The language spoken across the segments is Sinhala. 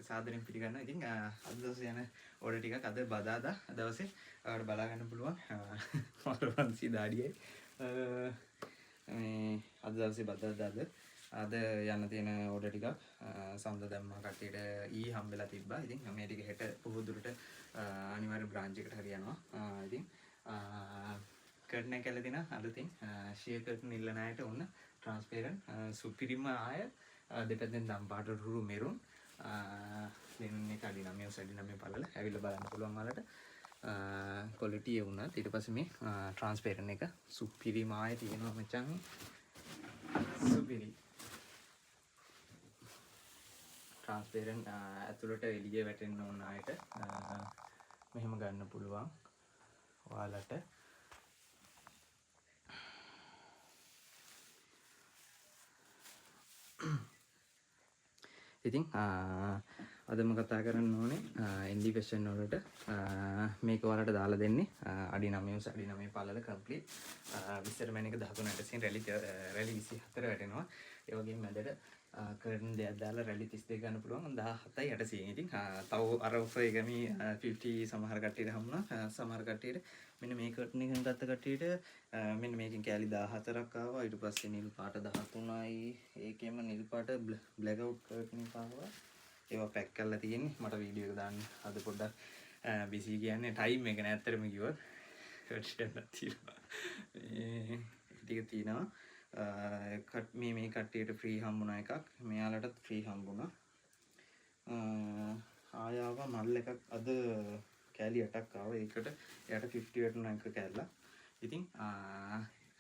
සාදරයෙන් පිළිගන්නවා. ඉතින් අද දවසේ යන ඕඩර් ටිකක් අද බදාදා දවසේ ඔයාලට බලා ගන්න පුළුවන්. මරවන්සි දාඩියයි. මේ අද දවසේ බදාදාද අද යන්න තියෙන ඕඩර් ටිකක් සඳ දැම්මා කට්ටියට හම්බෙලා තිබ්බා. ඉතින් මේ ටික හෙට පොහොදුරට අනිවාර්ය බ්‍රාන්ච් එකට හරියනවා. ඉතින් කර්ටන් එක කැල්ල දෙන අලුතින් ෂියර් කර්ටන් ඉල්ලන අයට ඔන්න ට්‍රාන්ස්පරන්ට් සුපිරිම ආය දෙපැත්තෙන් දම් පාට රුරු මෙරුන් දෙන්නේ කඩි 9 පළල ඇවිල්ලා බලන්න පුළුවන් ඔයාලට ක්වොලිටි ඒ වුණත් ඊට පස්සේ මේ ට්‍රාන්ස්පරන්ට් එක සුපිරිම ආය තියෙනවා මචං සුපිරි ට්‍රාන්ස්පරන්ට් ඇතුළට එළිය වැටෙන්න ඕන ආයට මෙහෙම ගන්න පුළුවන් ඔයාලට ඉතින් අදම කතා කරන්න ඕනේ ඉන්ඩිකේෂන් වලට මේක ඔයාලට දාලා දෙන්නේ අඩි 9 අඩි 9 පළල කම්ප්ලීට් විස්තර මැන එක 13ට රැලි 24 වැටෙනවා ඒ වගේම මැදට කර්ටන් දෙයක් දාලා රැලි 32 ගන්න පුළුවන් 17යි 800 ඉතින් තව අර ඔෆර් එක මේ 50 සමහර කට්ටියට හම්බුණා සමහර කට්ටියට මෙන්න මේ කර්ටන් එකෙන් ගත්ත කට්ටියට මෙන්න මේකෙන් කෑලි 14ක් ආවා ඊට පස්සේ නිල් පාට 13යි ඒකෙම නිල් පාට බ්ලැක් අවුට් කර්ටන් එකක් ආවා ඒවා පැක් කරලා තියෙන්නේ මට වීඩියෝ එක දාන්න අද පොඩ්ඩක් බිසි කියන්නේ ටයිම් එක නෑ ඇත්තටම කිව්වොත් කට්ටියක් තියෙනවා මේ ටික තියෙනවා මේ කට්ටියට ෆ්‍රී හම්බුණා එකක් මෙයාලටත් ෆ්‍රී හම්බුණා ආයාව මල් එකක් අද කෑලි 8ක් ආවා ඒකට එයාට 50 වැටුණා එක කෑල්ලක් ඉතින්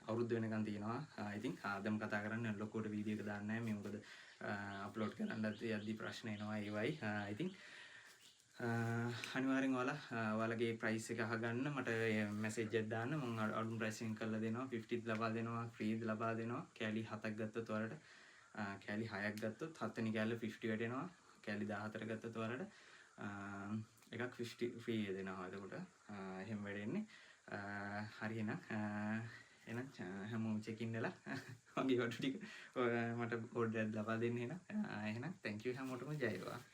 අවුරුද්ද වෙනකන් තියෙනවා ඉතින් ආදම් කතා කරන්න ලොකුවට වීඩියෝ එක දාන්නේ නැහැ මේ මොකද අප්ලෝඩ් කරන්නත් යද්දි ප්‍රශ්න එනවා ඒවයි ඉතින් අනිවාර්යෙන් ඔයාලගේ ප්‍රයිස් එක අහගන්න මට මැසේජ් එකක් දාන්න මම අඩු ප්‍රයිස් එකෙන් කරලා දෙනවා 50ත් ලබා දෙනවා ෆ්‍රීද ලබා දෙනවා කෑලි 7ක් ගත්තොත් ඔයාලට කෑලි 6ක් ගත්තොත් 7 වෙනි කෑල්ල 50 වැටෙනවා කෑලි 14 ගත්තොත් ඔයාලට එකක් 50 ෆ්‍රී දෙනවා එතකොට එහෙම වෙන්නේ හරි එහෙනම් හැමෝම චෙකින් වෙලා වගේ වටු ටික මට ඕඩර් ලබා දෙන්න එහෙනම් thank you හැමෝටම ජය වේවා